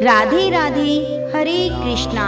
राधे राधे, हरे कृष्णा,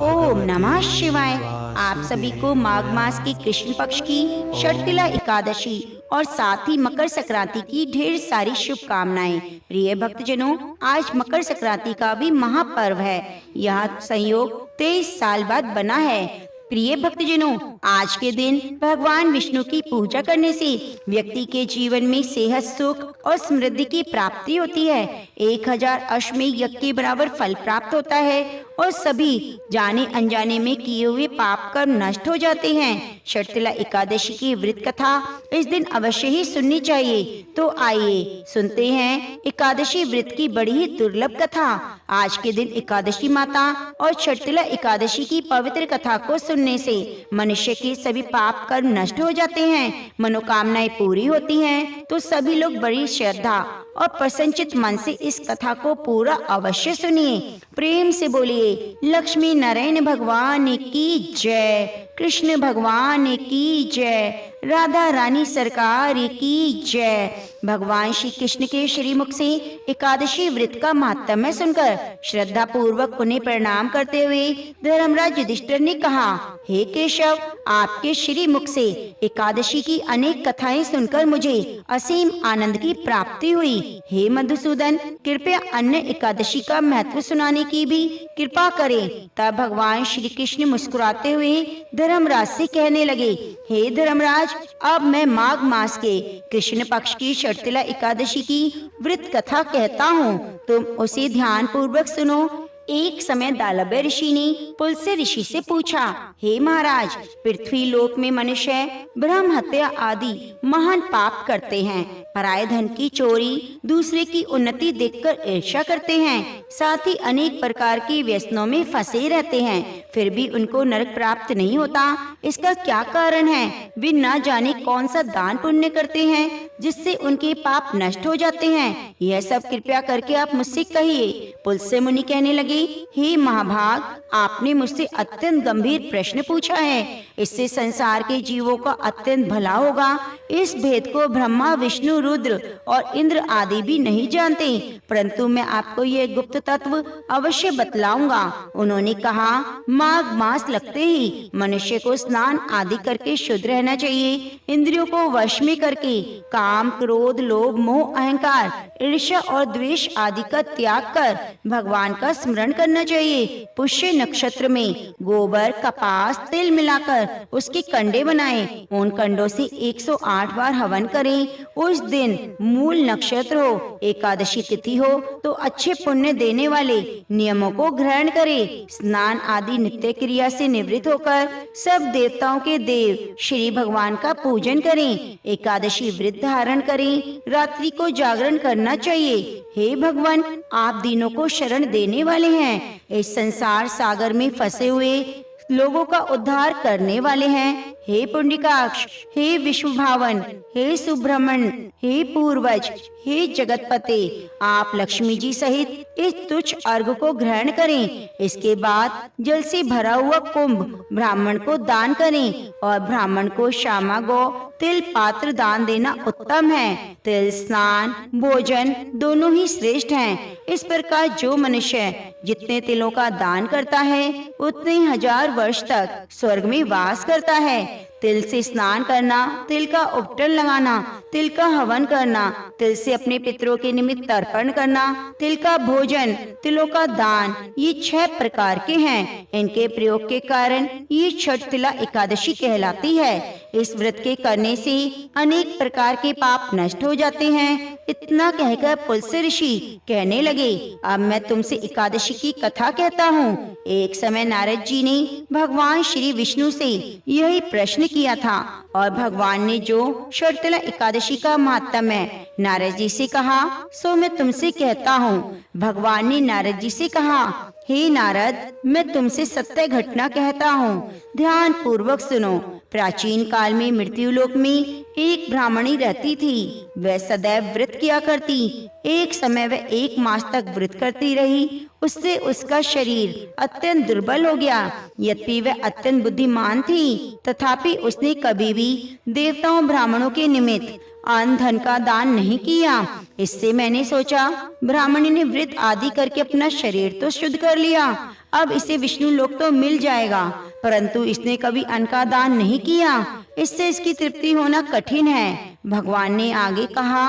ओम नमः शिवाय। आप सभी को माघ मास की कृष्ण पक्ष की षटतिला एकादशी और साथ ही मकर संक्रांति की ढेर सारी शुभकामनाएं। प्रिय भक्तजनों, आज मकर संक्रांति का भी महापर्व है। यह संयोग 23 साल बाद बना है। प्रिय भक्तजनों, आज के दिन भगवान विष्णु की पूजा करने से व्यक्ति के जीवन में सेहत, सुख और समृद्धि की प्राप्ति होती है। 1000 अश्वमेध यज्ञ के बराबर फल प्राप्त होता है और सभी जाने अनजाने में किए हुए पाप कर्म नष्ट हो जाते हैं। षटतिला एकादशी की व्रत कथा इस दिन अवश्य ही सुननी चाहिए। तो आइए सुनते हैं एकादशी व्रत की बड़ी ही दुर्लभ कथा। आज के दिन एकादशी माता और षटतिला एकादशी की पवित्र कथा को सुनने से मनुष्य के सभी पाप कर्म नष्ट हो जाते हैं, मनोकामनाएं पूरी होती हैं। तो सभी लोग बड़ी श्रद्धा और प्रसन्नचित मन से इस कथा को पूरा अवश्य सुनिए। प्रेम से बोलिए लक्ष्मी नारायण भगवान की जय, कृष्ण भगवान की जय, राधा रानी सरकार की जय। भगवान श्री कृष्ण के श्रीमुख से एकादशी व्रत का महात्म्य सुनकर श्रद्धा पूर्वक उन्हें प्रणाम करते हुए धर्मराज युधिष्ठिर ने कहा, हे केशव, आपके श्रीमुख से एकादशी की अनेक कथाएं सुनकर मुझे असीम आनंद की प्राप्ति हुई। हे मधुसूदन, कृपया अन्य एकादशी का महत्व सुनाने की भी कृपा करें। तब भगवान श्री कृष्ण मुस्कुराते हुए धर्मराज से कहने लगे, हे धर्मराज, अब मैं माघ मास के कृष्ण पक्ष की षटतिला एकादशी की व्रत कथा कहता हूँ, तुम उसे ध्यान पूर्वक सुनो। एक समय दालभ्य ऋषि ने पुलस्त्य ऋषि से पूछा, हे महाराज, पृथ्वी लोक में मनुष्य ब्रह्म हत्या आदि महान पाप करते हैं, पराये धन की चोरी, दूसरे की उन्नति देखकर ईर्ष्या करते हैं, साथ ही अनेक प्रकार के व्यसनों में फंसे रहते हैं, फिर भी उनको नरक प्राप्त नहीं होता। इसका क्या कारण है? वे न जाने कौन सा दान पुण्य करते हैं जिससे उनके पाप नष्ट हो जाते हैं। यह सब कृपया करके आप मुझसे कहिए। पुलस्त्य मुनि कहने लगे, हे महाभाग, आपने मुझसे अत्यंत गंभीर प्रश्न पूछा है। इससे संसार के जीवों का अत्यंत भला होगा। इस भेद को ब्रह्मा, विष्णु, रुद्र और इंद्र आदि भी नहीं जानते, परंतु मैं आपको यह गुप्त तत्व अवश्य बतलाऊंगा। उन्होंने कहा, माघ मास लगते ही मनुष्य को स्नान आदि करके शुद्ध रहना चाहिए। इंद्रियों को वश में करके काम, क्रोध, लोभ, मोह, अहंकार, ईर्ष्या और द्वेष आदि का त्याग कर भगवान का स्मरण करना चाहिए। पुष्य नक्षत्र में गोबर, कपास, तिल मिलाकर उसके कंडे बनाएं। उन कंडों से 108 बार हवन करें। उस दिन मूल नक्षत्र हो, एकादशी तिथि हो तो अच्छे पुण्य देने वाले नियमों को ग्रहण करें। स्नान आदि नित्य क्रिया से निवृत्त होकर सब देवताओं के देव श्री भगवान का पूजन करें। एकादशी व्रत धारण करें। रात्रि को जागरण करना चाहिए। हे भगवान, आप दीनों को शरण देने वाले हैं। इस संसार सागर में फंसे हुए लोगों का उद्धार करने वाले हैं। हे पुंडरीकाक्ष, हे विश्वभावन, हे सुब्रह्मण्य, हे पूर्वज, हे जगतपते, आप लक्ष्मी जी सहित इस तुच्छ अर्घ को ग्रहण करें। इसके बाद जल से भरा हुआ कुंभ ब्राह्मण को दान करें और ब्राह्मण को श्यामा गौ तिल पात्र दान देना उत्तम है। तिल स्नान, भोजन दोनों ही श्रेष्ठ हैं। इस प्रकार जो मनुष्य जितने तिलों का दान करता है उतने 1000 वर्ष तक स्वर्ग में वास करता है। तिल से स्नान करना, तिल का उपटन लगाना, तिल का हवन करना, तिल से अपने पितरों के निमित्त तर्पण करना, तिल का भोजन, तिलों का दान, ये 6 प्रकार के हैं। इनके प्रयोग के कारण ये षटतिला एकादशी कहलाती है। इस व्रत के करने से अनेक प्रकार के पाप नष्ट हो जाते हैं। इतना कहकर पुलस्त्य ऋषि कहने लगे, अब मैं तुमसे एकादशी की कथा कहता हूँ। एक समय नारद जी ने भगवान श्री विष्णु से यही प्रश्न किया था और भगवान ने जो षटतिला एकादशी का महात्म्य नारद जी से कहा सो मैं तुमसे कहता हूँ। भगवान ने नारद जी से कहा, हे नारद, मैं तुमसे सत्य घटना कहता हूँ, ध्यान पूर्वक सुनो। प्राचीन काल में मृत्यु लोक में एक ब्राह्मणी रहती थी। वह सदैव व्रत किया करती। एक समय वह 1 मास तक व्रत करती रही। उससे उसका शरीर अत्यंत दुर्बल हो गया। यद्यपि वह अत्यंत बुद्धिमान थी, तथापि उसने कभी भी देवताओं ब्राह्मणों के निमित्त अन्न धन का दान नहीं किया। इससे मैंने सोचा ब्राह्मणी ने व्रत आदि करके अपना शरीर तो शुद्ध कर लिया, अब इसे विष्णु लोक तो मिल जाएगा, परंतु इसने कभी अन्न का दान नहीं किया, इससे इसकी तृप्ति होना कठिन है। भगवान ने आगे कहा,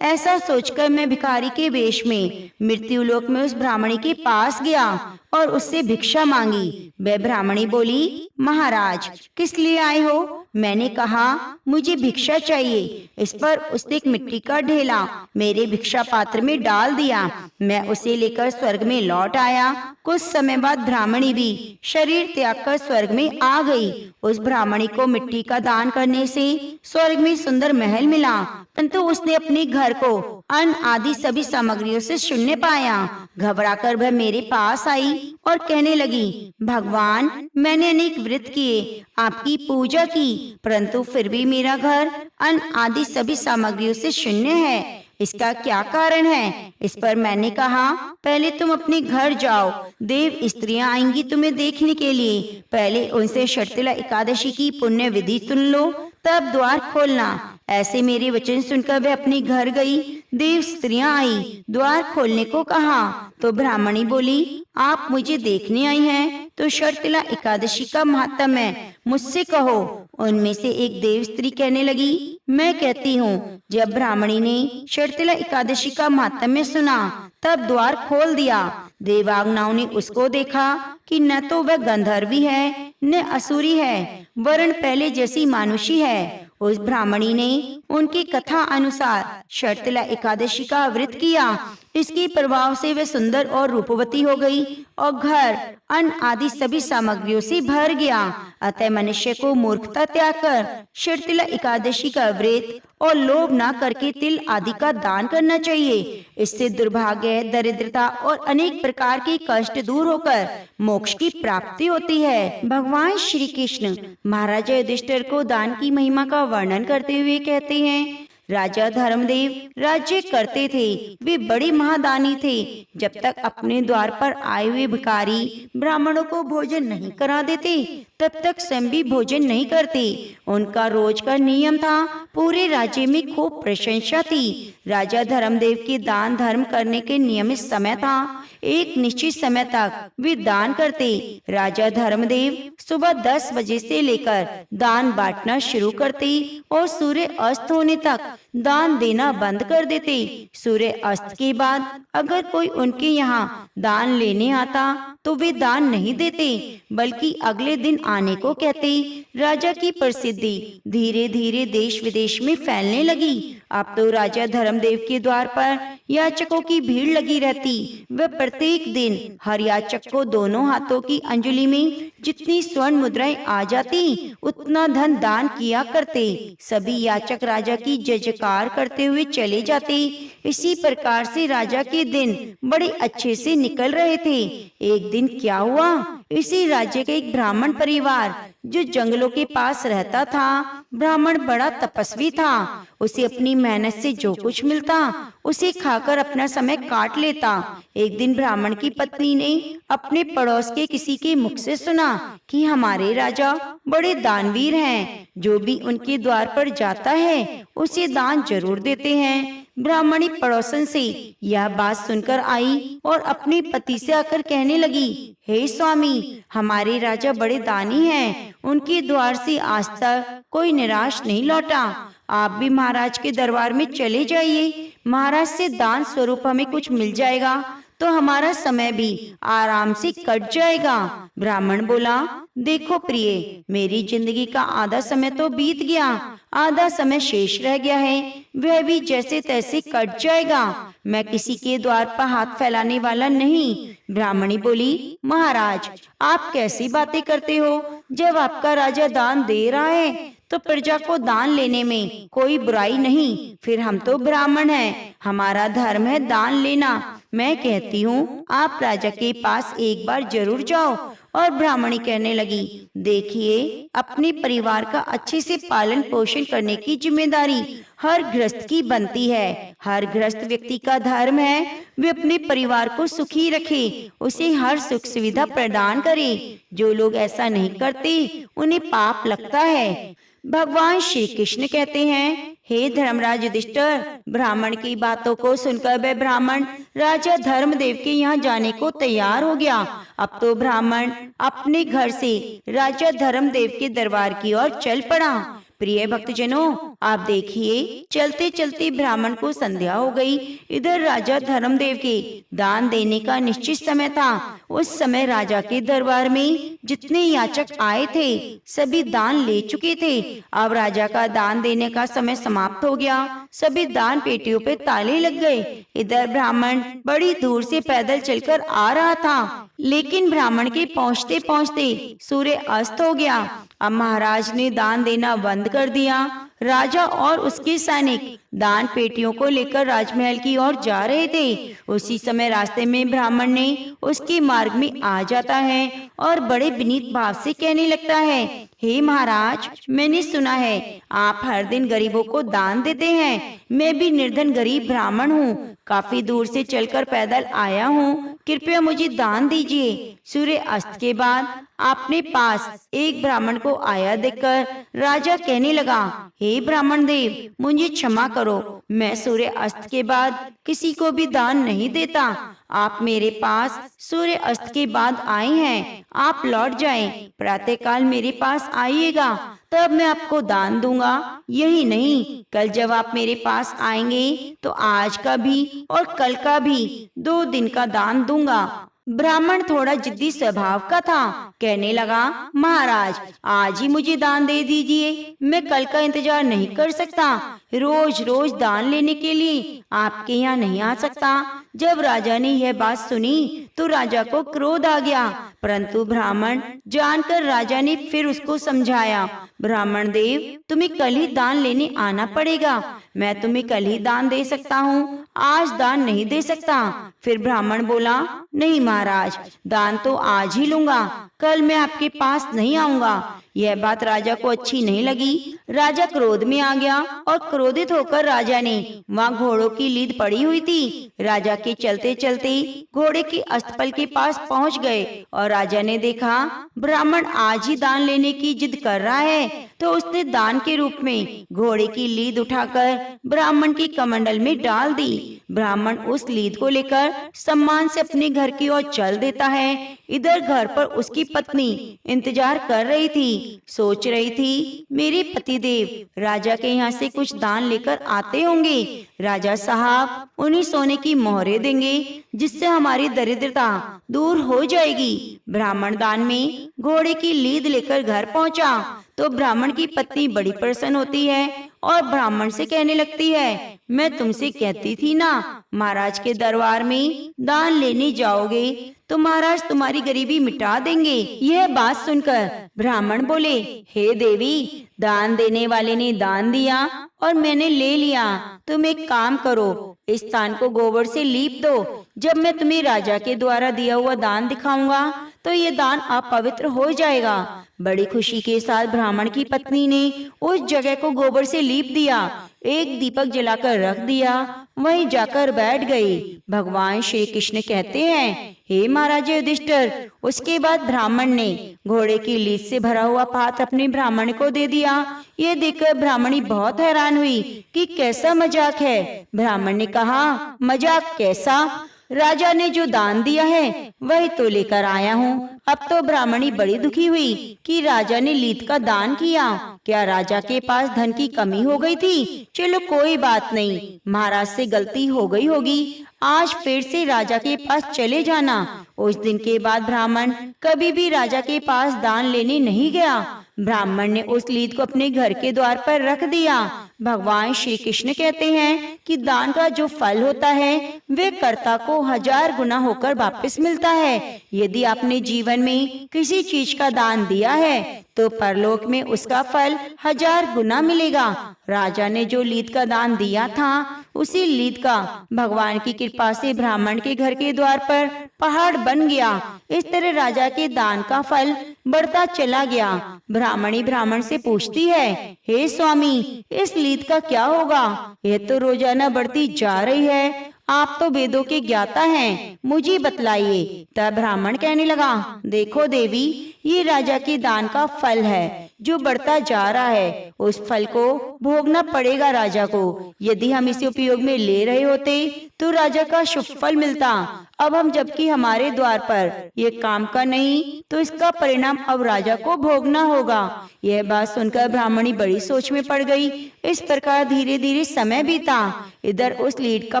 ऐसा सोचकर मैं भिखारी के वेश में मृत्यु लोक में उस ब्राह्मणी के पास गया और उससे भिक्षा मांगी। वह ब्राह्मणी बोली, महाराज किस लिए आए हो? मैंने कहा, मुझे भिक्षा चाहिए। इस पर उसने एक मिट्टी का ढेला मेरे भिक्षा पात्र में डाल दिया। मैं उसे लेकर स्वर्ग में लौट आया। कुछ समय बाद ब्राह्मणी भी शरीर त्याग कर स्वर्ग में आ गई। उस ब्राह्मणी को मिट्टी का दान करने से स्वर्ग में सुंदर महल मिला, परंतु उसने अपने घर को अन्न आदि सभी सामग्रियों से शून्य पाया। घबराकर वह मेरे पास आई और कहने लगी, भगवान मैंने अनेक व्रत किए, आपकी पूजा की, परंतु फिर भी मेरा घर अन्न आदि सभी सामग्रियों से शून्य है, इसका क्या कारण है? इस पर मैंने कहा, पहले तुम अपने घर जाओ, देव स्त्रियां आएंगी तुम्हें देखने के लिए, पहले उनसे शर्तिला एकादशी की पुण्य विधि सुन लो, तब द्वार खोलना। ऐसे मेरे वचन सुनकर वह अपने घर गई। देव स्त्रियां आई, द्वार खोलने को कहा तो ब्राह्मणी बोली, आप मुझे देखने आई हैं तो शर्तिला एकादशी का महात्म्य है, मुझसे कहो। उनमें से एक देव स्त्री कहने लगी, मैं कहती हूँ। जब ब्राह्मणी ने शर्तिला एकादशी का महात्म्य सुना तब द्वार खोल दिया। देवांगनाओं ने उसको देखा कि न तो वह गंधर्वी है न असुरी है, वरण पहले जैसी मानुषी है। उस ब्राह्मणी ने उनकी कथा अनुसार शर्तिला एकादशी का व्रत किया। इसके प्रभाव से वे सुंदर और रूपवती हो गई और घर अन्न आदि सभी सामग्रियों से भर गया। अतः मनुष्य को मूर्खता त्याग कर शर्तिला एकादशी का व्रत और लोभ न करके तिल आदि का दान करना चाहिए। इससे दुर्भाग्य, दरिद्रता और अनेक प्रकार के कष्ट दूर होकर मोक्ष की प्राप्ति होती है। भगवान श्री कृष्ण महाराजा युधिष्ठिर को दान की महिमा का वर्णन करते हुए कहते हैं, राजा धर्मदेव राज्य करते थे, वे बड़े महादानी थे। जब तक अपने द्वार पर आए हुए भिखारी ब्राह्मणों को भोजन नहीं करा देते तब तक स्वयं भी भोजन नहीं करते। उनका रोज का नियम था। पूरे राज्य में खूब प्रशंसा थी। राजा धर्मदेव के दान धर्म करने के नियमित समय था। एक निश्चित समय तक वे दान करते। राजा धर्मदेव सुबह 10 बजे से लेकर दान बांटना शुरू करते और सूर्य अस्त होने तक दान देना बंद कर देते। सूर्य अस्त के बाद अगर कोई उनके यहाँ दान लेने आता तो वे दान नहीं देते, बल्कि अगले दिन आने को कहते। राजा की प्रसिद्धि धीरे धीरे देश विदेश में फैलने लगी। अब तो राजा धर्मदेव के द्वार पर याचकों की भीड़ लगी रहती। वह प्रत्येक दिन हर याचक को दोनों हाथों की अंजलि में जितनी स्वर्ण मुद्राएं आ जाती उतना धन दान किया करते। सभी याचक राजा की जय जयकार करते हुए चले जाते। इसी प्रकार से राजा के दिन बड़े अच्छे से निकल रहे थे। एक दिन क्या हुआ, इसी राज्य के एक ब्राह्मण परिवार जो जंगलों के पास रहता था, ब्राह्मण बड़ा तपस्वी था। उसे अपनी मेहनत से जो कुछ मिलता उसे खाकर अपना समय काट लेता। एक दिन ब्राह्मण की पत्नी ने अपने पड़ोस के किसी के मुख से सुना कि हमारे राजा बड़े दानवीर हैं, जो भी उनके द्वार पर जाता है उसे दान जरूर देते हैं। ब्राह्मणी पड़ोसन से यह बात सुनकर आई और अपने पति से आकर कहने लगी, हे स्वामी, हमारे राजा बड़े दानी हैं, उनके द्वार से आज तक कोई निराश नहीं लौटा। आप भी महाराज के दरबार में चले जाइए, महाराज से दान स्वरूप हमें कुछ मिल जाएगा तो हमारा समय भी आराम से कट जाएगा। ब्राह्मण बोला, देखो प्रिय, मेरी जिंदगी का आधा समय तो बीत गया, आधा समय शेष रह गया है, वह भी जैसे तैसे कट जाएगा। मैं किसी के द्वार पर हाथ फैलाने वाला नहीं। ब्राह्मणी बोली, महाराज आप कैसी बातें करते हो? जब आपका राजा दान दे रहा है तो प्रजा को दान लेने में कोई बुराई नहीं। फिर हम तो ब्राह्मण हैं, हमारा धर्म है दान लेना। मैं कहती हूँ आप राजा के पास एक बार जरूर जाओ। और ब्राह्मणी कहने लगी, देखिए, अपने परिवार का अच्छे से पालन पोषण करने की जिम्मेदारी हर गृहस्थ की बनती है। हर गृहस्थ व्यक्ति का धर्म है वे अपने परिवार को सुखी रखे, उसे हर सुख सुविधा प्रदान करे। जो लोग ऐसा नहीं करते उन्हें पाप लगता है। भगवान श्री कृष्ण कहते हैं, हे धर्मराज युधिष्ठिर, ब्राह्मण की बातों को सुनकर वह ब्राह्मण राजा धर्मदेव के यहाँ जाने को तैयार हो गया। अब तो ब्राह्मण अपने घर से राजा धर्मदेव के दरबार की ओर चल पड़ा। प्रिय भक्तजनों, आप देखिए, चलते चलते ब्राह्मण को संध्या हो गई। इधर राजा धर्मदेव के दान देने का निश्चित समय था। उस समय राजा के दरबार में जितने याचक आए थे सभी दान ले चुके थे। अब राजा का दान देने का समय समाप्त हो गया। सभी दान पेटियों पे ताले लग गए। इधर ब्राह्मण बड़ी दूर से पैदल चलकर आ रहा था, लेकिन ब्राह्मण के पहुँचते पहुँचते सूर्य अस्त हो गया। अब महाराज ने दान देना बंद कर दिया। राजा और उसके सैनिक दान पेटियों को लेकर राजमहल की ओर जा रहे थे। उसी समय रास्ते में ब्राह्मण ने उसके मार्ग में आ जाता है और बड़े विनीत भाव से कहने लगता है, हे महाराज, मैंने सुना है आप हर दिन गरीबों को दान देते हैं। मैं भी निर्धन गरीब ब्राह्मण हूँ, काफी दूर से चलकर पैदल आया हूँ, कृपया मुझे दान दीजिए। सूर्य अस्त के बाद अपने पास एक ब्राह्मण को आया देखकर राजा कहने लगा, हे ब्राह्मण देव, मुझे क्षमा करो, मैं सूर्य अस्त के बाद किसी को भी दान नहीं देता। आप मेरे पास सूर्य अस्त के बाद आए हैं, आप लौट जाएं, प्रातःकाल मेरे पास आइएगा, तब मैं आपको दान दूंगा। यही नहीं, कल जब आप मेरे पास आएंगे तो आज का भी और कल का भी 2 दिन का दान दूंगा। ब्राह्मण थोड़ा जिद्दी स्वभाव का था, कहने लगा, महाराज, आज ही मुझे दान दे दीजिए, मैं कल का इंतजार नहीं कर सकता। रोज रोज दान लेने के लिए आपके यहाँ नहीं आ सकता। जब राजा ने यह बात सुनी तो राजा को क्रोध आ गया, परंतु ब्राह्मण जानकर राजा ने फिर उसको समझाया, ब्राह्मण देव, तुम्हें कल ही दान लेने आना पड़ेगा। मैं तुम्हें कल ही दान दे सकता हूँ, आज दान नहीं दे सकता। फिर ब्राह्मण बोला, नहीं महाराज, दान तो आज ही लूंगा, कल मैं आपके पास नहीं आऊंगा। यह बात राजा को अच्छी नहीं लगी। राजा क्रोध में आ गया और क्रोधित होकर राजा ने वहाँ घोड़ों की लीद पड़ी हुई थी। राजा के चलते चलते घोड़े के अस्तबल के पास पहुँच गए और राजा ने देखा ब्राह्मण आज ही दान लेने की जिद कर रहा है, तो उसने दान के रूप में घोड़े की लीद उठाकर ब्राह्मण की कमंडल में डाल दी। ब्राह्मण उस लीद को लेकर सम्मान से अपने घर की ओर चल देता है। इधर घर पर उसकी पत्नी इंतजार कर रही थी, सोच रही थी, मेरे पतिदेव राजा के यहाँ से कुछ दान लेकर आते होंगे, राजा साहब उन्हें सोने की मोहरें देंगे, जिससे हमारी दरिद्रता दूर हो जाएगी। ब्राह्मण दान में घोड़े की लीद लेकर घर पहुँचा तो ब्राह्मण की पत्नी बड़ी प्रसन्न होती है और ब्राह्मण से कहने लगती है, मैं तुमसे कहती थी ना, महाराज के दरबार में दान लेने जाओगे तो महाराज तुम्हारी गरीबी मिटा देंगे। यह बात सुनकर ब्राह्मण बोले, हे देवी, दान देने वाले ने दान दिया और मैंने ले लिया। तुम एक काम करो, इस स्थान को गोबर से लीप दो। जब मैं तुम्हें राजा के द्वारा दिया हुआ दान दिखाऊंगा तो ये दान अपवित्र हो जाएगा। बड़ी खुशी के साथ ब्राह्मण की पत्नी ने उस जगह को गोबर से लीप दिया, एक दीपक जलाकर रख दिया, वहीं जाकर बैठ गई। भगवान श्री कृष्ण कहते हैं, हे महाराज युधिष्ठिर, उसके बाद ब्राह्मण ने घोड़े की लीद से भरा हुआ पात्र अपने ब्राह्मण को दे दिया। ये देखकर ब्राह्मणी बहुत हैरान हुई कि कैसा मजाक है। ब्राह्मण ने कहा, मजाक कैसा? राजा ने जो दान दिया है वही तो लेकर आया हूँ। अब तो ब्राह्मणी बड़ी दुखी हुई कि राजा ने लीद का दान किया। क्या राजा के पास धन की कमी हो गई थी? चलो कोई बात नहीं, महाराज से गलती हो गई होगी, आज फिर से राजा के पास चले जाना। उस दिन के बाद ब्राह्मण कभी भी राजा के पास दान लेने नहीं गया। ब्राह्मण ने उस लीद को अपने घर के द्वार पर रख दिया। भगवान श्री कृष्ण कहते हैं कि दान का जो फल होता है वे कर्ता को 1000 गुना होकर वापस मिलता है। यदि आपने जीवन में किसी चीज का दान दिया है तो परलोक में उसका फल 1000 गुना मिलेगा। राजा ने जो लीद का दान दिया था उसी लीद का भगवान की कृपा से ब्राह्मण के घर के द्वार पर पहाड़ बन गया। इस तरह राजा के दान का फल बढ़ता चला गया। ब्राह्मणी ब्राह्मण से पूछती है, हे स्वामी, इस लीद का क्या होगा? यह तो रोजाना बढ़ती जा रही है, आप तो वेदों के ज्ञाता हैं, मुझे बतलाइए। तब ब्राह्मण कहने लगा, देखो देवी, ये राजा के दान का फल है जो बढ़ता जा रहा है। उस फल को भोगना पड़ेगा राजा को। यदि हम इसे उपयोग में ले रहे होते तो राजा का शुभ फल मिलता। अब हम जबकि हमारे द्वार पर ये काम का नहीं, तो इसका परिणाम अब राजा को भोगना होगा। यह बात सुनकर ब्राह्मणी बड़ी सोच में पड़ गई। इस प्रकार धीरे धीरे समय बीता। इधर उस लीड का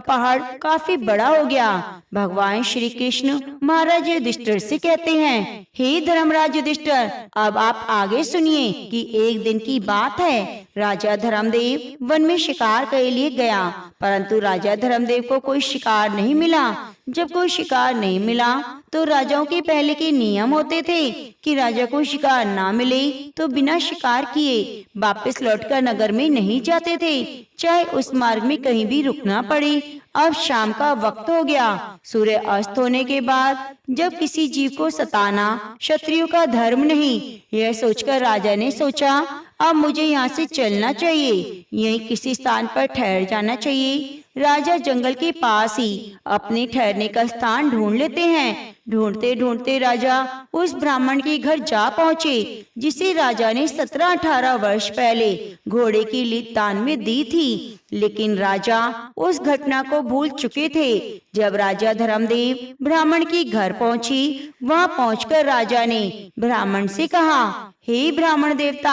पहाड़ काफी बड़ा हो गया। भगवान श्री कृष्ण महाराज युधिष्ठिर से कहते हैं, हे धर्मराज युधिष्ठिर, अब आप आगे सुनिए कि एक दिन की बात है। राजा धर्मदेव वन में शिकार के लिए गया, परंतु राजा धर्मदेव को कोई शिकार नहीं मिला। जब कोई शिकार नहीं मिला तो राजाओं के पहले के नियम होते थे कि राजा को शिकार ना मिले तो बिना शिकार किए वापस लौटकर नगर में नहीं जाते थे, चाहे उस मार्ग में कहीं भी रुकना पड़े। अब शाम का वक्त हो गया। सूर्य अस्त होने के बाद जब किसी जीव को सताना क्षत्रियों का धर्म नहीं, यह सोचकर राजा ने सोचा, अब मुझे यहाँ से चलना चाहिए, यहीं किसी स्थान पर ठहर जाना चाहिए। राजा जंगल के पास ही अपने ठहरने का स्थान ढूंढ लेते हैं। ढूंढते ढूंढते राजा उस ब्राह्मण के घर जा पहुँचे जिसे राजा ने 17-18 वर्ष पहले घोड़े की लीद दान में दी थी। लेकिन राजा उस घटना को भूल चुके थे। जब राजा धर्मदेव ब्राह्मण के घर पहुँचे, वहाँ पहुंचकर राजा ने ब्राह्मण से कहा, हे ब्राह्मण देवता,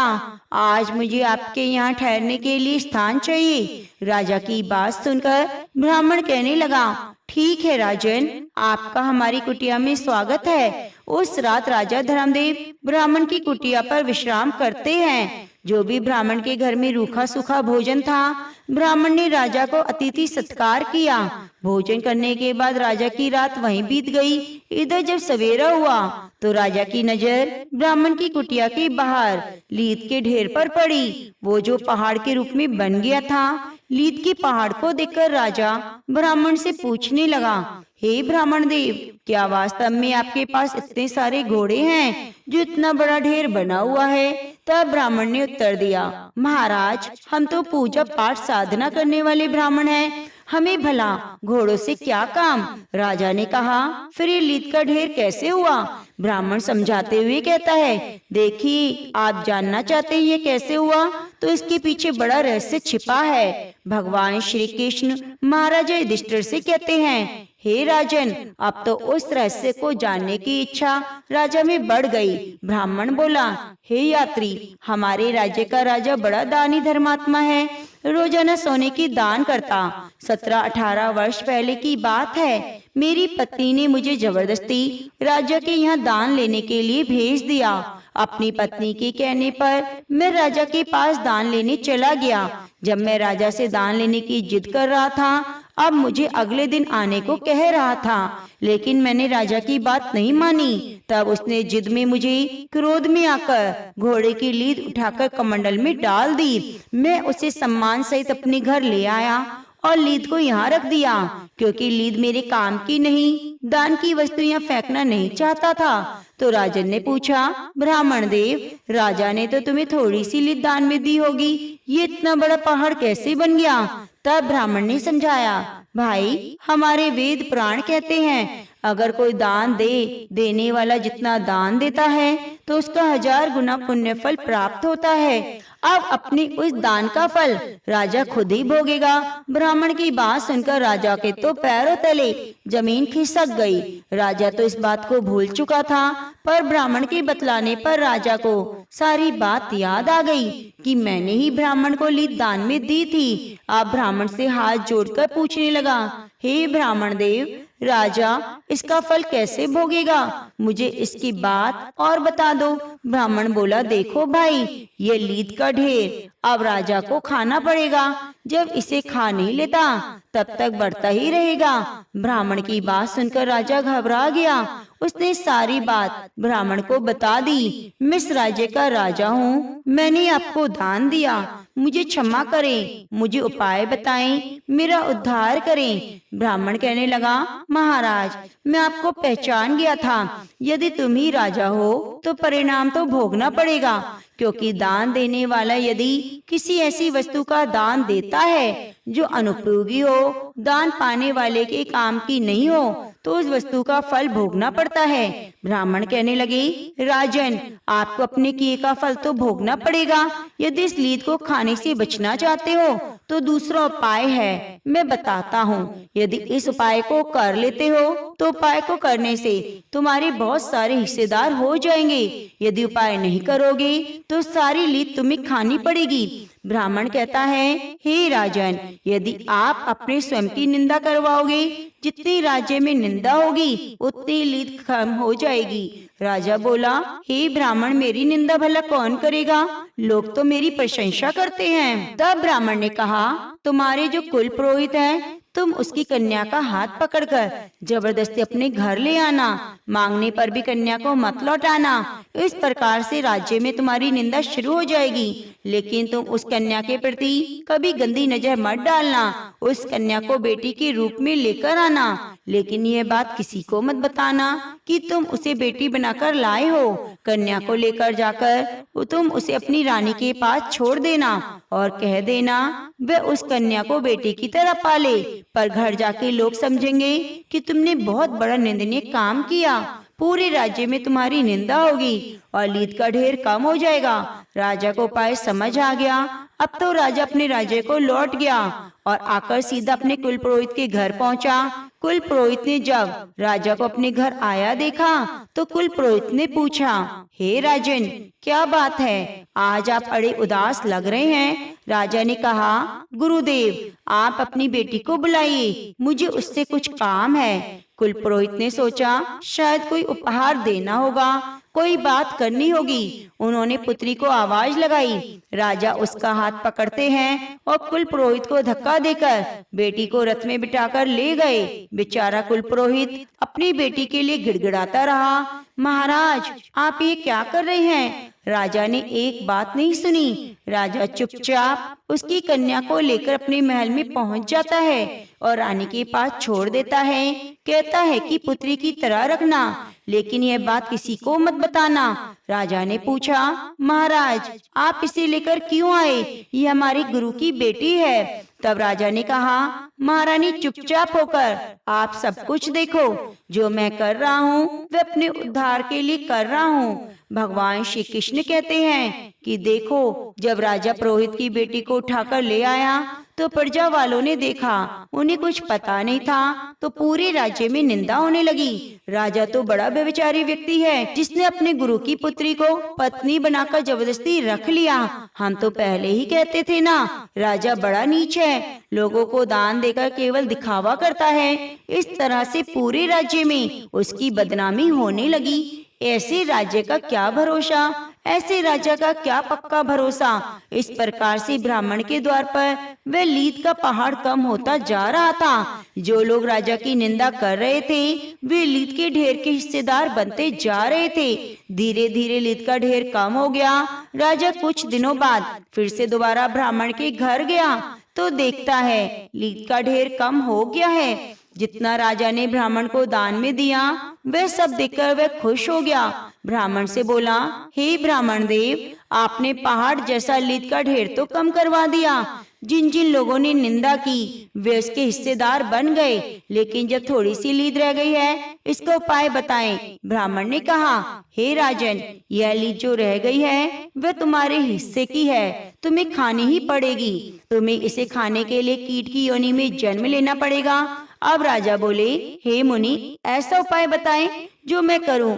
आज मुझे आपके यहाँ ठहरने के लिए स्थान चाहिए। राजा की बात सुनकर ब्राह्मण कहने लगा, ठीक है राजन, आपका हमारी कुटिया में स्वागत है। उस रात राजा धर्मदेव ब्राह्मण की कुटिया पर विश्राम करते हैं। जो भी ब्राह्मण के घर में रूखा सूखा भोजन था, ब्राह्मण ने राजा को अतिथि सत्कार किया। भोजन करने के बाद राजा की रात वहीं बीत गई। इधर जब सवेरा हुआ तो राजा की नजर ब्राह्मण की कुटिया के बाहर लीद के ढेर पर पड़ी, वो जो पहाड़ के रूप में बन गया था। लीद के पहाड़ को देखकर राजा ब्राह्मण से पूछने लगा, हे ब्राह्मण देव, क्या वास्तव में आपके पास इतने सारे घोड़े हैं जो इतना बड़ा ढेर बना हुआ है? तब ब्राह्मण ने उत्तर दिया, महाराज, हम तो पूजा पाठ साधना करने वाले ब्राह्मण हैं, हमें भला घोड़ों से क्या काम? राजा ने कहा, फिर ये लीद का ढेर कैसे हुआ? ब्राह्मण समझाते हुए कहता है, देखिए, आप जानना चाहते हैं ये कैसे हुआ, तो इसके पीछे बड़ा रहस्य छिपा है। भगवान श्री कृष्ण महाराजा युधिष्ठिर से कहते हैं, हे राजन, अब तो उस रहस्य को जानने की इच्छा राजा में बढ़ गई। ब्राह्मण बोला, हे यात्री, हमारे राज्य का राजा बड़ा दानी धर्मात्मा है, रोजाना सोने की दान करता। 17-18 वर्ष पहले की बात है, मेरी पत्नी ने मुझे जबरदस्ती राजा के यहाँ दान लेने के लिए भेज दिया। अपनी पत्नी के कहने पर मैं राजा के पास दान लेने चला गया। जब मैं राजा से दान लेने की जिद कर रहा था, अब मुझे अगले दिन आने को कह रहा था, लेकिन मैंने राजा की बात नहीं मानी। तब उसने जिद में मुझे क्रोध में आकर घोड़े की लीद उठाकर कमंडल में डाल दी। मैं उसे सम्मान सहित अपने घर ले आया और लीद को यहाँ रख दिया, क्योंकि लीद मेरे काम की नहीं, दान की वस्तु यहाँ फेंकना नहीं चाहता था। तो राजन ने पूछा, ब्राह्मण देव, राजा ने तो तुम्हें थोड़ी सी लीद दान में दी होगी, ये इतना बड़ा पहाड़ कैसे बन गया? तब ब्राह्मण ने समझाया, भाई, हमारे वेद पुराण कहते हैं, अगर कोई दान देने वाला जितना दान देता है तो उसका 1000 गुना पुण्य फल प्राप्त होता है। अब अपने उस दान का फल राजा खुद ही भोगेगा। ब्राह्मण की बात सुनकर राजा के तो पैरों तले जमीन खिसक गई। राजा तो इस बात को भूल चुका था, पर ब्राह्मण के बतलाने पर राजा को सारी बात याद आ गई कि मैंने ही ब्राह्मण को लीद दान में दी थी। अब ब्राह्मण से हाथ जोड़कर पूछने लगा, हे ब्राह्मण देव, राजा इसका फल कैसे भोगेगा? मुझे इसकी बात और बता दो। ब्राह्मण बोला, देखो भाई, ये लीद का ढेर अब राजा को खाना पड़ेगा। जब इसे खा नहीं लेता तब तक बढ़ता ही रहेगा। ब्राह्मण की बात सुनकर राजा घबरा गया। उसने सारी बात ब्राह्मण को बता दी। मैं इस राज्य का राजा हूँ, मैंने आपको दान दिया, मुझे क्षमा करें, मुझे उपाय बताएं, मेरा उद्धार करें। ब्राह्मण कहने लगा, महाराज, मैं आपको पहचान गया था, यदि तुम ही राजा हो तो परिणाम तो भोगना पड़ेगा, क्योंकि दान देने वाला यदि किसी ऐसी वस्तु का दान देता है जो अनुपयोगी हो, दान पाने वाले के काम की नहीं हो, तो उस वस्तु का फल भोगना पड़ता है। ब्राह्मण कहने लगे, राजन, आपको अपने किए का फल तो भोगना पड़ेगा। यदि इस लीद को खाने से बचना चाहते हो तो दूसरा उपाय है, मैं बताता हूँ। यदि इस उपाय को कर लेते हो तो उपाय को करने से तुम्हारे बहुत सारे हिस्सेदार हो जाएंगे। यदि उपाय नहीं करोगे तो सारी लीद तुम्हें खानी पड़ेगी। ब्राह्मण कहता है, हे राजन, यदि आप अपने स्वयं की निंदा करवाओगे, जितनी राज्य में निंदा होगी उतनी लीद कम हो जाएगी। राजा बोला, हे ब्राह्मण, मेरी निंदा भला कौन करेगा? लोग तो मेरी प्रशंसा करते हैं। तब ब्राह्मण ने कहा, तुम्हारे जो कुल पुरोहित है, तुम उसकी कन्या का हाथ पकड़कर जबरदस्ती अपने घर ले आना, मांगने पर भी कन्या को मत लौटाना। इस प्रकार से राज्य में तुम्हारी निंदा शुरू हो जाएगी। लेकिन तुम उस कन्या के प्रति कभी गंदी नजर मत डालना। उस कन्या को बेटी के रूप में लेकर आना, लेकिन यह बात किसी को मत बताना कि तुम उसे बेटी बनाकर लाए हो। कन्या को लेकर जाकर तुम उसे अपनी रानी के पास छोड़ देना और कह देना वह उस कन्या को बेटी की तरह पाले। पर घर जाके लोग समझेंगे कि तुमने बहुत बड़ा निंदनीय काम किया। पूरे राज्य में तुम्हारी निंदा होगी और लीद का ढेर कम हो जाएगा। राजा को उपाय समझ आ गया। अब तो राजा अपने राज्य को लौट गया और आकर सीधा अपने कुल पुरोहित के घर पहुंचा। कुल पुरोहित ने जब राजा को अपने घर आया देखा तो कुल पुरोहित ने पूछा, हे राजन, क्या बात है? आज आप अड़े उदास लग रहे हैं। राजा ने कहा, गुरुदेव, आप अपनी बेटी को बुलाइए, मुझे उससे कुछ काम है। कुल पुरोहित ने सोचा शायद कोई उपहार देना होगा, कोई बात करनी होगी। उन्होंने पुत्री को आवाज लगाई। राजा उसका हाथ पकड़ते हैं और कुल पुरोहित को धक्का देकर बेटी को रथ में बिठाकर ले गए। बेचारा कुल पुरोहित अपनी बेटी के लिए गिड़गिड़ाता रहा। महाराज, आप ये क्या कर रहे हैं? राजा ने एक बात नहीं सुनी। राजा चुपचाप उसकी कन्या को लेकर अपने महल में पहुंच जाता है और रानी के पास छोड़ देता है। कहता है कि पुत्री की तरह रखना, लेकिन यह बात किसी को मत बताना। राजा ने पूछा, महाराज, आप इसे लेकर क्यों आए? ये हमारे गुरु की बेटी है। तब राजा ने कहा, महारानी, चुपचाप होकर आप सब कुछ देखो। जो मैं कर रहा हूँ वह अपने उद्धार के लिए कर रहा हूँ। भगवान श्री कृष्ण कहते हैं कि देखो, जब राजा पुरोहित की बेटी को उठाकर ले आया तो प्रजा वालों ने देखा, उन्हें कुछ पता नहीं था, तो पूरे राज्य में निंदा होने लगी। राजा तो बड़ा व्यभिचारी व्यक्ति है, जिसने अपने गुरु की पुत्री को पत्नी बनाकर जबरदस्ती रख लिया। हम तो पहले ही कहते थे ना, राजा बड़ा नीच है, लोगों को दान देकर केवल दिखावा करता है। इस तरह से पूरे राज्य में उसकी बदनामी होने लगी। ऐसे राज्य का क्या भरोसा, ऐसे राजा का क्या पक्का भरोसा। इस प्रकार से ब्राह्मण के द्वार पर वह लीद का पहाड़ कम होता जा रहा था। जो लोग राजा की निंदा कर रहे थे वे लीद के ढेर के हिस्सेदार बनते जा रहे थे। धीरे धीरे लीद का ढेर कम हो गया। राजा कुछ दिनों बाद फिर से दोबारा ब्राह्मण के घर गया तो देखता है लीद का ढेर कम हो गया है। जितना राजा ने ब्राह्मण को दान में दिया वह सब देखकर वह खुश हो गया। ब्राह्मण से बोला, हे ब्राह्मण देव, आपने पहाड़ जैसा लीद का ढेर तो कम करवा दिया। जिन जिन लोगों ने निंदा की वे उसके हिस्सेदार बन गए, लेकिन जब थोड़ी सी लीद रह गई है, इसका उपाय बताएं। ब्राह्मण ने कहा, हे राजन, यह लीद जो रह गई है वह तुम्हारे हिस्से की है, तुम्हें खानी ही पड़ेगी। तुम्हें इसे खाने के लिए कीट की योनि में जन्म लेना पड़ेगा। अब राजा बोले, हे मुनि, ऐसा उपाय बताएं जो मैं करूं।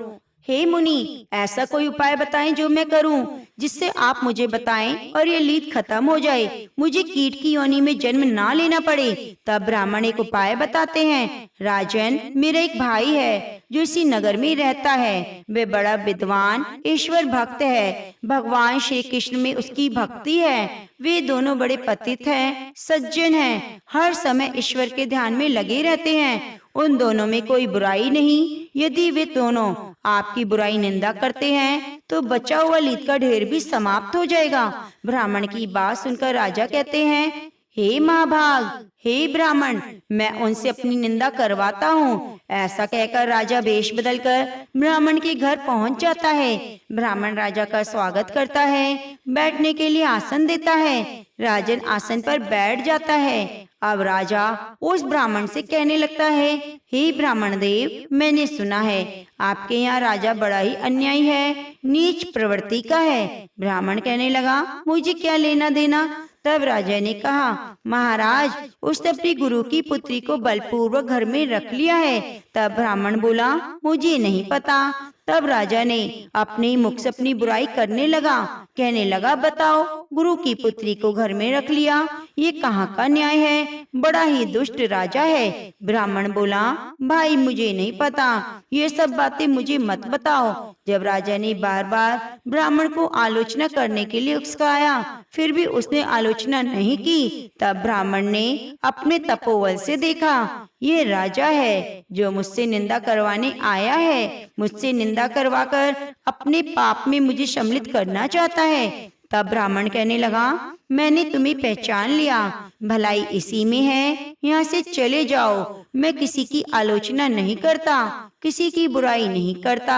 हे मुनि, ऐसा कोई उपाय बताएं जो मैं करूं, जिससे आप मुझे बताएं और ये लीद खत्म हो जाए, मुझे कीट की योनि में जन्म ना लेना पड़े। तब ब्राह्मण एक उपाय बताते हैं। राजन, मेरा एक भाई है जो इसी नगर में रहता है। वह बड़ा विद्वान, ईश्वर भक्त है। भगवान श्री कृष्ण में उसकी भक्ति है। वे दोनों बड़े पतित हैं, सज्जन हैं, हर समय ईश्वर के ध्यान में लगे रहते हैं। उन दोनों में कोई बुराई नहीं। यदि वे दोनों आपकी बुराई निंदा करते हैं तो बचा हुआ लीद का ढेर भी समाप्त हो जाएगा। ब्राह्मण की बात सुनकर राजा कहते हैं, हे महाभाग, हे ब्राह्मण, मैं उनसे अपनी निंदा करवाता हूँ। ऐसा कहकर राजा वेश बदलकर ब्राह्मण के घर पहुँच जाता है। ब्राह्मण राजा का स्वागत करता है, बैठने के लिए आसन देता है। राजन आसन पर बैठ जाता है। अब राजा उस ब्राह्मण से कहने लगता है, हे ब्राह्मण देव, मैंने सुना है आपके यहाँ राजा बड़ा ही अन्यायी है, नीच प्रवृत्ति का है। ब्राह्मण कहने लगा, मुझे क्या लेना देना। तब राजा ने कहा, महाराज, उसने अपनी गुरु की पुत्री को बलपूर्वक घर में रख लिया है। तब ब्राह्मण बोला, मुझे नहीं पता। तब राजा ने अपने मुख से अपनी बुराई करने लगा, कहने लगा, बताओ, गुरु की पुत्री को घर में रख लिया, ये कहाँ का न्याय है, बड़ा ही दुष्ट राजा है। ब्राह्मण बोला, भाई मुझे नहीं पता, ये सब बातें मुझे मत बताओ। जब राजा ने बार बार ब्राह्मण को आलोचना करने के लिए उकसाया, फिर भी उसने आलोचना नहीं की, तब ब्राह्मण ने अपने तपोबल से देखा, ये राजा है जो मुझसे निंदा करवाने आया है, मुझसे निंदा करवाकर अपने पाप में मुझे सम्मिलित करना चाहता है। तब ब्राह्मण कहने लगा, मैंने तुम्हें पहचान लिया, भलाई इसी में है, यहाँ से चले जाओ। मैं किसी की आलोचना नहीं करता, किसी की बुराई नहीं करता,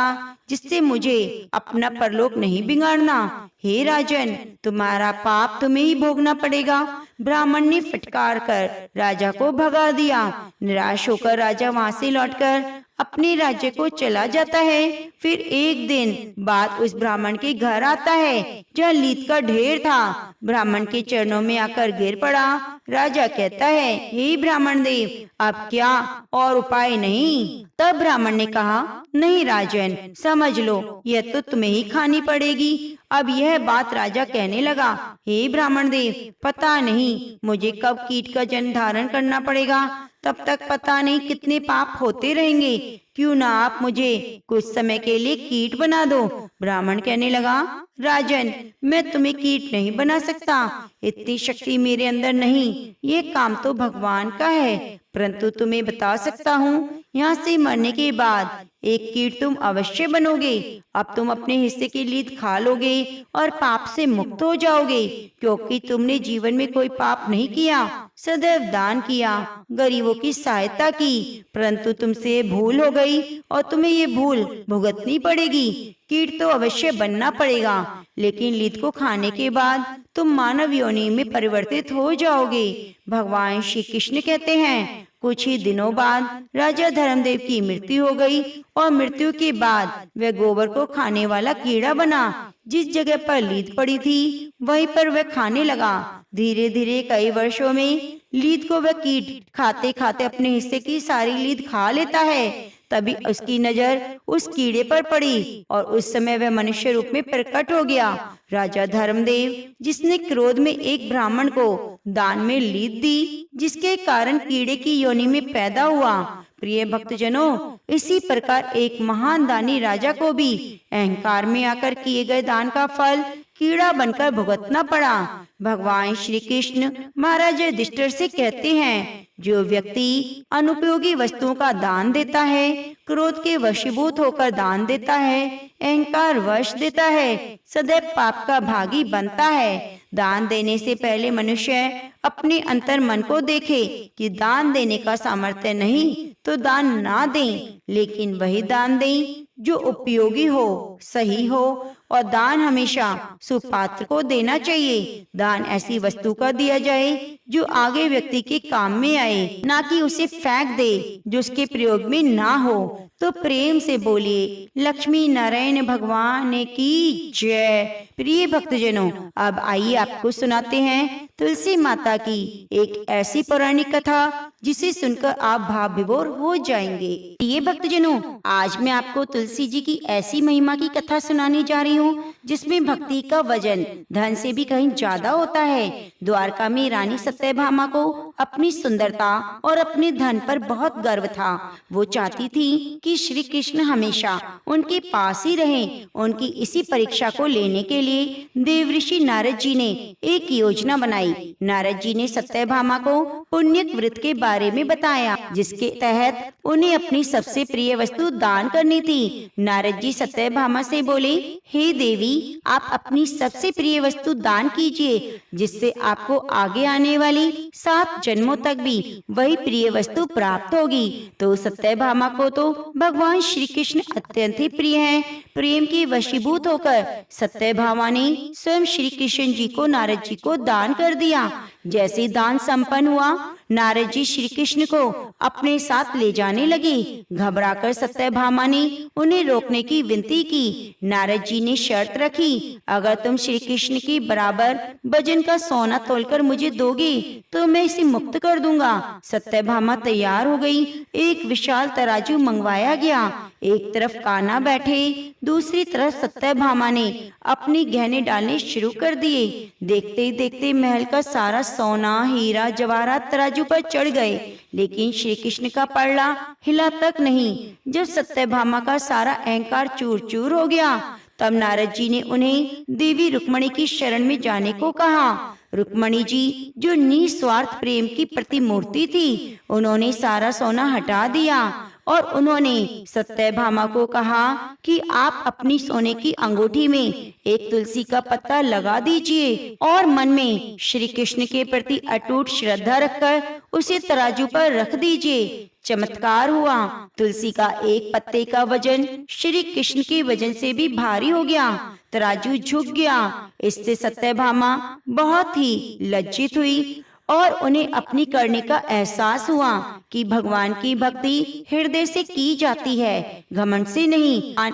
जिससे मुझे अपना परलोक नहीं बिगाड़ना। हे राजन, तुम्हारा पाप तुम्हें ही भोगना पड़ेगा। ब्राह्मण ने फटकार कर राजा को भगा दिया। निराश होकर राजा वहाँ से लौटकर अपने राज्य को चला जाता है। फिर एक दिन बाद उस ब्राह्मण के घर आता है, जहाँ लीद का ढेर था। ब्राह्मण के चरणों में आकर गिर पड़ा। राजा कहता है, हे ब्राह्मण देव, अब क्या और उपाय नहीं। तब ब्राह्मण ने कहा, नहीं राजन, समझ लो, यह तो तुम्हें ही खानी पड़ेगी। अब यह बात राजा कहने लगा, हे ब्राह्मण देव, पता नहीं मुझे कब कीट का जन्म धारण करना पड़ेगा, तब तक पता नहीं कितने पाप होते रहेंगे। क्यों ना आप मुझे कुछ समय के लिए कीट बना दो। ब्राह्मण कहने लगा, राजन, मैं तुम्हें कीट नहीं बना सकता, इतनी शक्ति मेरे अंदर नहीं, ये काम तो भगवान का है। परंतु तुम्हें बता सकता हूँ, यहाँ से मरने के बाद एक कीट तुम अवश्य बनोगे। अब तुम अपने हिस्से की लीद खा लोगे और पाप से मुक्त हो जाओगे, क्योंकि तुमने जीवन में कोई पाप नहीं किया, सदैव दान किया, गरीबों की सहायता की। परंतु तुमसे भूल हो गई और तुम्हें ये भूल भुगतनी पड़ेगी। कीट तो अवश्य बनना पड़ेगा, लेकिन लीद को खाने के बाद तुम मानव योनि में परिवर्तित हो जाओगे। भगवान श्री कृष्ण कहते हैं, कुछ ही दिनों बाद राजा धर्मदेव की मृत्यु हो गई और मृत्यु के बाद वह गोबर को खाने वाला कीड़ा बना। जिस जगह पर लीद पड़ी थी वहीं पर वह खाने लगा। धीरे धीरे कई वर्षों में लीद को वह कीट खाते खाते अपने हिस्से की सारी लीद खा लेता है। तभी उसकी नजर उस कीड़े पर पड़ी और उस समय वह मनुष्य रूप में प्रकट हो गया। राजा धर्मदेव, जिसने क्रोध में एक ब्राह्मण को दान में लीद दी, जिसके कारण कीड़े की योनि में पैदा हुआ। प्रिय भक्तजनों, इसी प्रकार एक महान दानी राजा को भी अहंकार में आकर किए गए दान का फल कीड़ा बनकर भुगतना पड़ा। भगवान श्री कृष्ण महाराज युधिष्ठिर से कहते हैं, जो व्यक्ति अनुपयोगी वस्तुओं का दान देता है, क्रोध के वशीभूत होकर दान देता है, अहंकार वश देता है, सदैव पाप का भागी बनता है। दान देने से पहले मनुष्य अपने अंतर मन को देखे कि दान देने का सामर्थ्य नहीं तो दान ना दें, लेकिन वही दान दें जो उपयोगी हो, सही हो। और दान हमेशा सुपात्र को देना चाहिए। दान ऐसी वस्तु का दिया जाए जो आगे व्यक्ति के काम में आए, ना कि उसे फेंक दे जो उसके प्रयोग में ना हो। तो प्रेम से बोलिए, लक्ष्मी नारायण भगवान की जय। प्रिय भक्तजनों, अब आइए आपको सुनाते हैं तुलसी माता की एक ऐसी पौराणिक कथा जिसे सुनकर आप भाव विभोर हो जाएंगे। प्रिय भक्तजनों, आज मैं आपको तुलसी जी की ऐसी महिमा की कथा सुनाने जा रही हूँ जिसमें भक्ति का वजन धन से भी कहीं ज्यादा होता है। द्वारका में रानी सत्यभामा को अपनी सुंदरता और अपने धन पर बहुत गर्व था। वो चाहती थी कि श्री कृष्ण हमेशा उनके पास ही रहें। उनकी इसी परीक्षा को लेने के लिए देवऋषि नारद जी ने एक योजना बनाई। नारद जी ने सत्यभामा को पुण्यक व्रत के बारे में बताया, जिसके तहत उन्हें अपनी सबसे प्रिय वस्तु दान करनी थी। नारद जी सत्यभामा से बोले, हे देवी, आप अपनी सबसे प्रिय वस्तु दान कीजिए, जिससे आपको आगे आने वाली 7 जन्मों तक भी वही प्रिय वस्तु प्राप्त होगी। तो सत्यभामा को तो भगवान श्री कृष्ण अत्यंत ही प्रिय हैं। प्रेम के वशीभूत होकर सत्यभामा ने स्वयं श्री कृष्ण जी को नारद जी को दान कर दिया। जैसे दान संपन्न हुआ, नारद जी श्री कृष्ण को अपने साथ ले जाने लगे। घबराकर सत्यभामा ने उन्हें रोकने की विनती की। नारद जी ने शर्त रखी, अगर तुम श्री कृष्ण के बराबर वजन का सोना तोलकर मुझे दोगे तो मैं इसे मुक्त कर दूंगा। सत्यभामा तैयार हो गई। एक विशाल तराजू मंगवाया गया। एक तरफ कान्हा बैठे, दूसरी तरफ सत्यभामा ने अपने गहने डालने शुरू कर दिए। देखते ही देखते महल का सारा सोना, हीरा, जवाहरात तराजू पर चढ़ गए, लेकिन श्री कृष्ण का पलड़ा हिला तक नहीं। जब सत्यभामा का सारा अहंकार चूर चूर हो गया, तब नारद जी ने उन्हें देवी रुक्मणी की शरण में जाने को कहा। रुक्मणी जी जो निस्वार्थ प्रेम की प्रतिमूर्ति थी, उन्होंने सारा सोना हटा दिया और उन्होंने सत्यभामा को कहा कि आप अपनी सोने की अंगूठी में एक तुलसी का पत्ता लगा दीजिए और मन में श्री कृष्ण के प्रति अटूट श्रद्धा रखकर उसे तराजू पर रख दीजिए। चमत्कार हुआ। तुलसी का एक पत्ते का वजन श्री कृष्ण के वजन से भी भारी हो गया। तराजू झुक गया। इससे सत्यभामा बहुत ही लज्जित हुई और उन्हें अपनी करने का एहसास हुआ कि भगवान की भक्ति हृदय से की जाती है, घमंड से नहीं।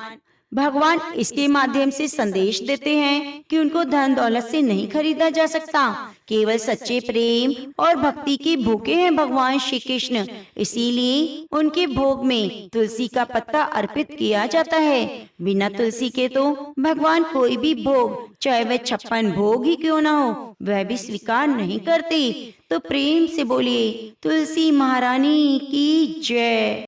भगवान इसके माध्यम से संदेश देते हैं कि उनको धन दौलत से नहीं खरीदा जा सकता। केवल सच्चे प्रेम और भक्ति के भूखे हैं भगवान श्री कृष्ण। इसीलिए उनके भोग में तुलसी का पत्ता अर्पित किया जाता है। बिना तुलसी के तो भगवान कोई भी भोग, चाहे वह 56 भोग ही क्यों ना हो, वह भी स्वीकार नहीं करते। तो प्रेम से बोलिए तुलसी महारानी की जय।